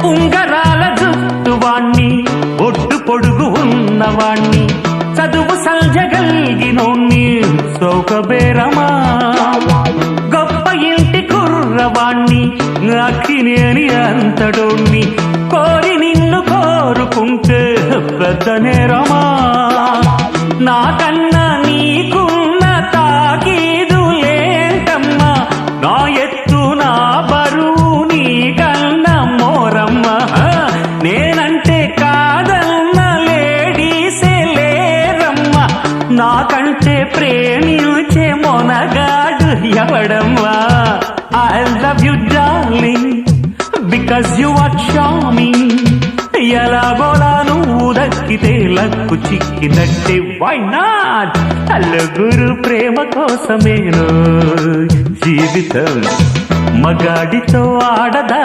ఉంగరాల జుట్టువాణ్ణి ఒడ్డు పొడుగు ఉన్నవాణ్ణి చదువు సల్జగల్గినోణ్ణి సౌకబేరమా గొప్ప ఇంటి కుర్రవాణ్ణి అక్కినేని అంతడోణ్ణి కోరి నిన్ను కోరుకుంటే పెద్ద నేరమా నాకన్నా నీకున్న తాకీదులేంటమ్మా నా ఎత్తు నా బరువు నీకన్నా మోరమ్మా నేనంటే కాదన్న లేడీసే లేరమ్మా నాకంటే ప్రేమించే Monagadu ఎవడమ్మా I love you darling because you are charming ఎలాగోలా నువ్వు దక్కితే లక్కు చిక్కినట్టే why not నలుగురు ప్రేమ కోసమేను జీవితం మగాడితో ఆడదా